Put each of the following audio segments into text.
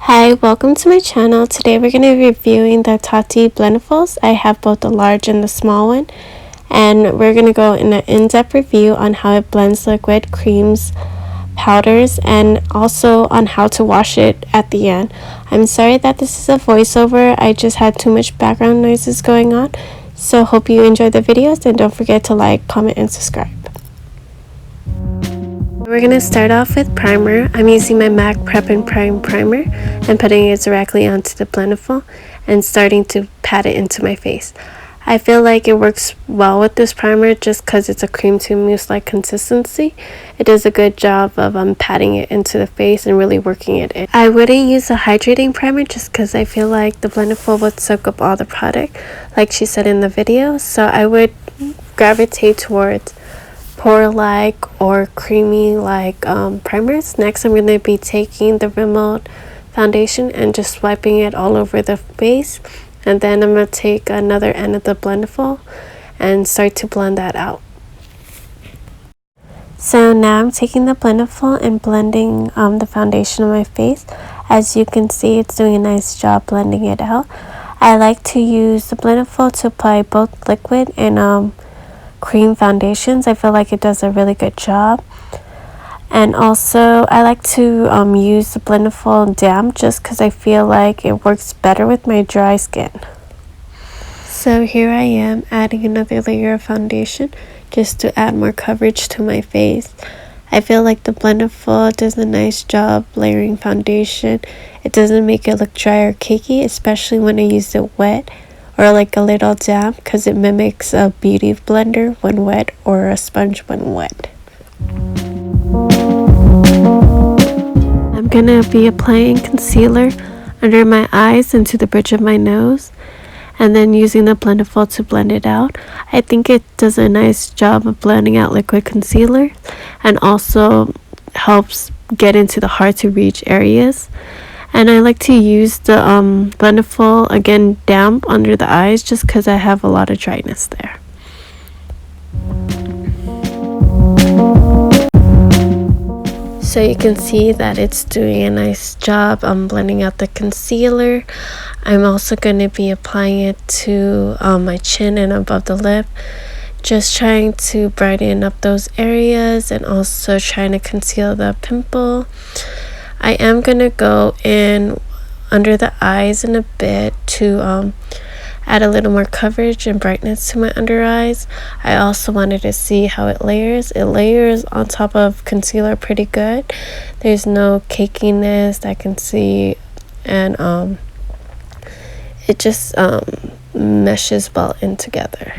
Hi, welcome to my channel. Today we're going to be reviewing the Tati Blendifuls. I have both the large and the small one. And we're going to go in an in-depth review on how it blends liquid, creams, powders, and also on how to wash it at the end. I'm sorry that this is a voiceover. I just had too much background noises going on. So hope you enjoyed the videos, and don't forget to like, comment, and subscribe. We're going to start off with primer. I'm using my MAC Prep and Prime primer and putting it directly onto the Blendiful and starting to pat it into my face. I feel like it works well with this primer just because it's a cream to mousse like consistency. It does a good job of patting it into the face and really working it in. I wouldn't use a hydrating primer just because I feel like the Blendiful would soak up all the product like she said in the video. So I would gravitate towards pore-like or creamy-like primers. Next, I'm going to be taking the Rimmel foundation and just swiping it all over the face. And then I'm going to take another end of the Blendiful and start to blend that out. So now I'm taking the Blendiful and blending the foundation on my face. As you can see, it's doing a nice job blending it out. I like to use the Blendiful to apply both liquid and cream foundations. I feel like it does a really good job. And also I like to use the Blendiful damp just because I feel like it works better with my dry skin. So here I am adding another layer of foundation just to add more coverage to my face. I feel like the Blendiful does a nice job layering foundation. It doesn't make it look dry or cakey, especially when I use it wet or like a little damp, because it mimics a beauty blender when wet or a sponge when wet. I'm gonna be applying concealer under my eyes and to the bridge of my nose, and then using the Blendiful to blend it out. I think it does a nice job of blending out liquid concealer and also helps get into the hard to reach areas. And I like to use the Blendiful, again, damp under the eyes just because I have a lot of dryness there. So you can see that it's doing a nice job blending out the concealer. I'm also going to be applying it to my chin and above the lip. Just trying to brighten up those areas and also trying to conceal the pimple. I am going to go in under the eyes in a bit to add a little more coverage and brightness to my under eyes. I also wanted to see how it layers. It layers on top of concealer pretty good. There's no cakiness that I can see, and it just meshes well in together.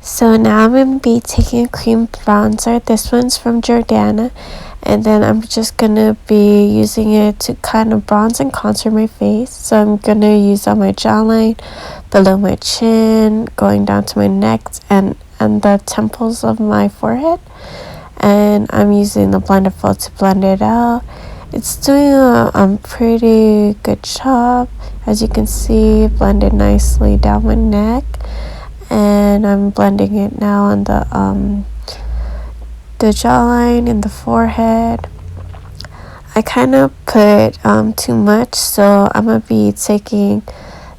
So now I'm going to be taking a cream bronzer. This one's from Jordana. And then I'm just going to be using it to kind of bronze and contour my face. So I'm going to use on my jawline, below my chin, going down to my neck and the temples of my forehead. And I'm using the Blendiful to blend it out. It's doing a pretty good job. As you can see, blended nicely down my neck. And I'm blending it now on the jawline and the forehead. I kind of put too much, so I'm going to be taking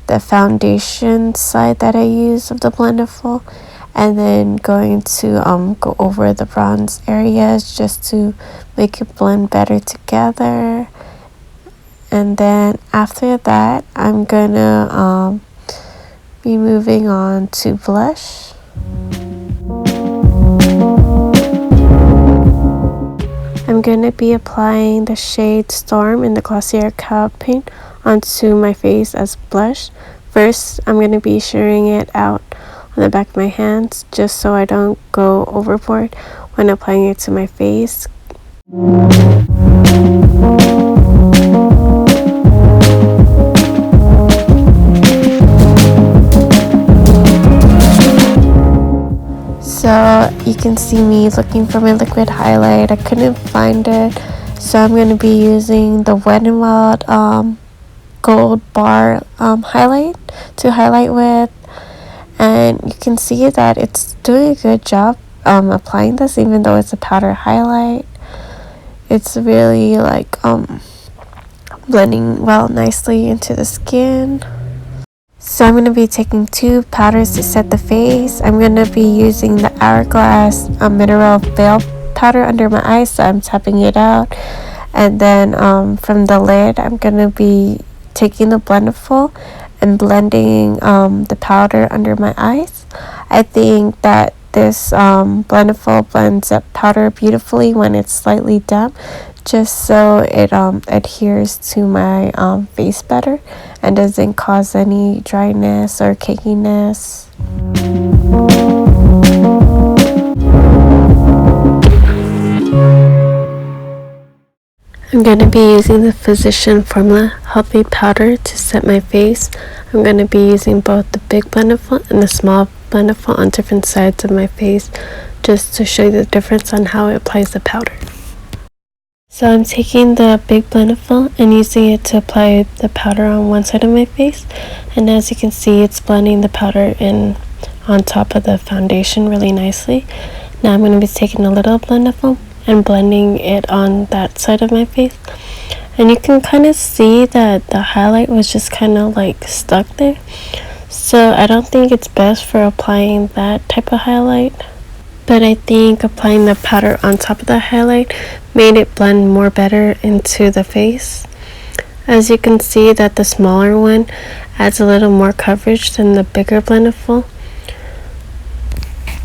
the foundation side that I use of the Blendiful and then going to go over the bronze areas just to make it blend better together. And then after that, I'm going to be moving on to blush. I'm going to be applying the shade Storm in the Glossier Cloud Paint onto my face as blush. First, I'm going to be shearing it out on the back of my hands just so I don't go overboard when applying it to my face. So you can see me looking for my liquid highlight. I couldn't find it, so I'm going to be using the Wet n Wild gold bar highlight to highlight with, and you can see that it's doing a good job applying this, even though it's a powder highlight. It's really like blending well nicely into the skin. So I'm going to be taking 2 powders to set the face. I'm going to be using the Hourglass Mineral Veil powder under my eyes, so I'm tapping it out. And then from the lid, I'm going to be taking the Blendiful and blending the powder under my eyes. I think that this Blendiful blends up powder beautifully when it's slightly damp, just so it adheres to my face better and doesn't cause any dryness or cakiness. I'm going to be using the Physician Formula Help Me powder to set my face. I'm going to be using both the big Blendiful and the small Blendiful on different sides of my face, just to show you the difference on how it applies the powder. So I'm taking the big Blendiful and using it to apply the powder on one side of my face, and as you can see, it's blending the powder in on top of the foundation really nicely. Now I'm going to be taking a little Blendiful and blending it on that side of my face, and you can kind of see that the highlight was just kind of like stuck there, so I don't think it's best for applying that type of highlight. But I think applying the powder on top of the highlight made it blend more better into the face. As you can see that the smaller one adds a little more coverage than the bigger Blendiful.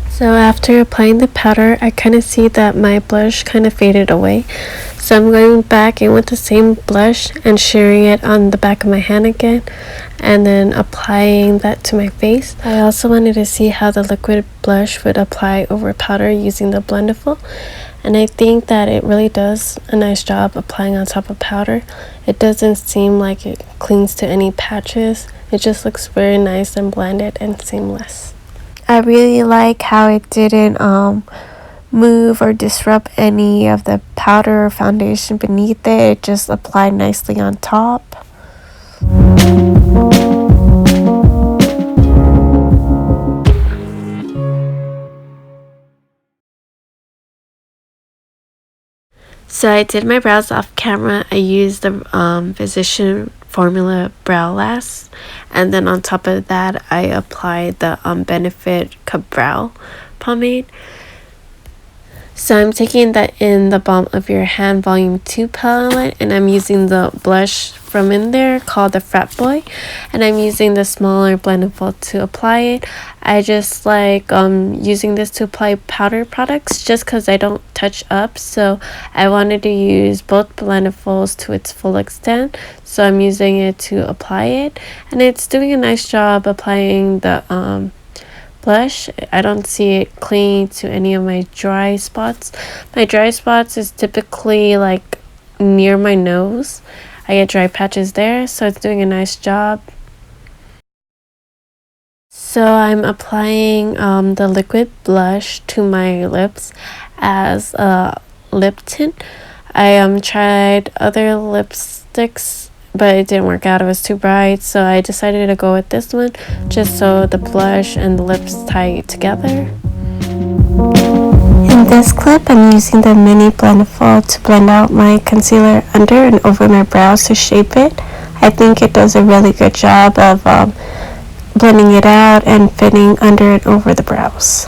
So after applying the powder, I kind of see that my blush kind of faded away. So I'm going back in with the same blush and sharing it on the back of my hand again, and then applying that to my face. I also wanted to see how the liquid blush would apply over powder using the Blendiful, and I think that it really does a nice job applying on top of powder. It doesn't seem like it clings to any patches. It just looks very nice and blended and seamless. I really like how it didn't move or disrupt any of the powder or foundation beneath it. It just applied nicely on top. So I did my brows off camera. I used the Physician Formula Brow Last, and then on top of that I applied the Benefit Cup Brow Pomade. So I'm taking that in the Balm of Your Hand Volume 2 palette, and I'm using the blush from in there called the Frat Boy, and I'm using the smaller Blendiful to apply it. I just like using this to apply powder products just because I don't touch up, so I wanted to use both Blendifuls to its full extent, so I'm using it to apply it, and it's doing a nice job applying the blush. I don't see it clinging to any of my dry spots. My dry spots is typically like near my nose. I get dry patches there, so it's doing a nice job. So I'm applying the liquid blush to my lips as a lip tint. I tried other lipsticks, but it didn't work out. It was too bright, so I decided to go with this one just so the blush and the lips tie together. In this clip, I'm using the mini Blendiful to blend out my concealer under and over my brows to shape it. I think it does a really good job of blending it out and fitting under and over the brows.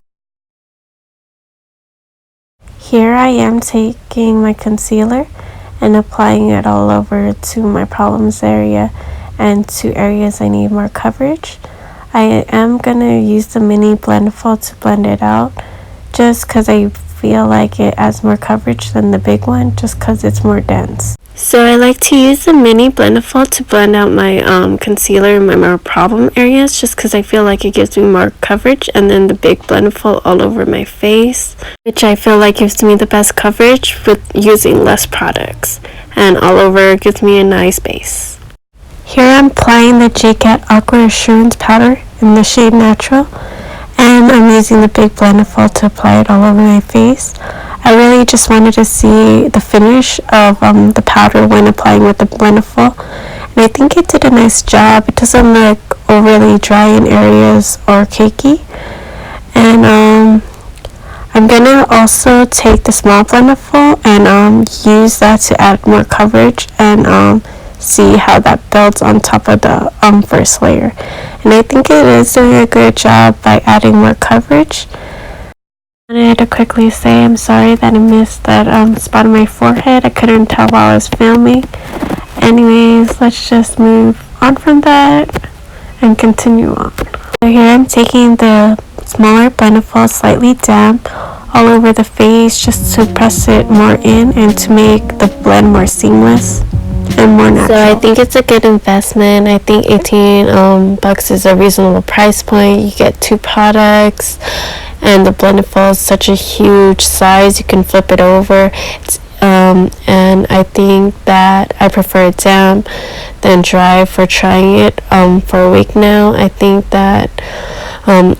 Here I am taking my concealer and applying it all over to my problems area and to areas I need more coverage. I am going to use the mini Blendiful to blend it out just because I feel like it adds more coverage than the big one just because it's more dense. So I like to use the mini Blendiful to blend out my concealer in my more problem areas just because I feel like it gives me more coverage, and then the big Blendiful all over my face, which I feel like gives me the best coverage with using less products, and all over gives me a nice base. Here I'm applying the JCat Aqua Assurance powder in the shade Natural, and I'm using the big Blendiful to apply it all over my face. I really just wanted to see the finish of the powder when applying with the Blendiful, and I think it did a nice job. It doesn't look overly dry in areas or cakey. And I'm gonna also take the small Blendiful and use that to add more coverage and see how that builds on top of the first layer. And I think it is doing a good job by adding more coverage. I wanted to quickly say I'm sorry that I missed that spot on my forehead. I couldn't tell while I was filming. Anyways, let's just move on from that and continue on. So here I'm taking the smaller Blendiful slightly damp all over the face just to press it more in and to make the blend more seamless and more natural. So I think it's a good investment. I think 18 bucks is a reasonable price point. You get 2 products, and the Blendiful is such a huge size. You can flip it over. And I think that I prefer it damp than dry for trying it for a week now. I think that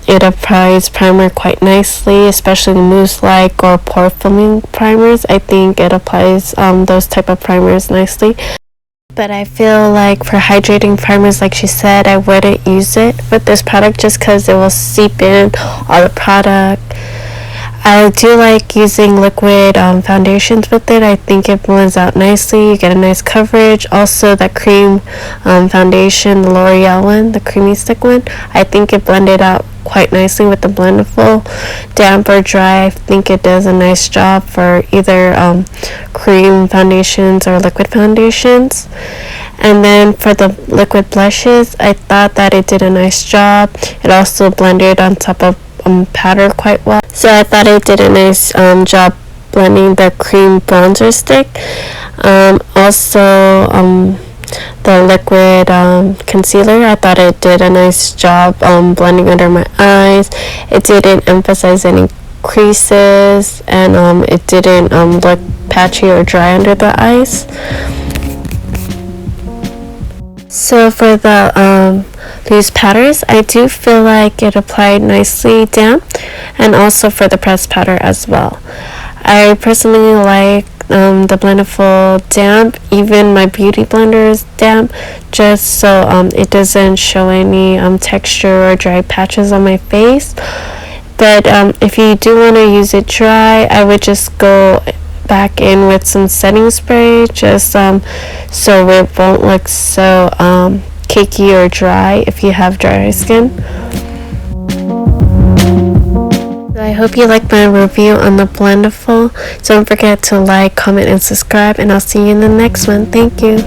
it applies primer quite nicely, especially the mousse-like or pore filling primers. I think it applies those type of primers nicely. But I feel like for hydrating primers, like she said, I wouldn't use it with this product just because it will seep in all the product. I do like using liquid foundations with it. I think it blends out nicely. You get a nice coverage. Also, that cream foundation, the L'Oreal one, the creamy stick one, I think it blended out quite nicely with the Blendiful. Damp or dry, I think it does a nice job for either cream foundations or liquid foundations. And then for the liquid blushes, I thought that it did a nice job. It also blended on top of powder quite well. So I thought it did a nice job blending the cream bronzer stick. Also, the liquid concealer, I thought it did a nice job blending under my eyes. It didn't emphasize any creases, and it didn't look patchy or dry under the eyes. So for the loose powders, I do feel like it applied nicely damp, and also for the pressed powder as well. I personally like the Blendiful damp. Even my beauty blender is damp, just so it doesn't show any texture or dry patches on my face. But if you do want to use it dry, I would just go back in with some setting spray, just so it won't look so cakey or dry if you have dry skin. I hope you liked my review on the Blendiful. Don't forget to like, comment, and subscribe, and I'll see you in the next one. Thank you.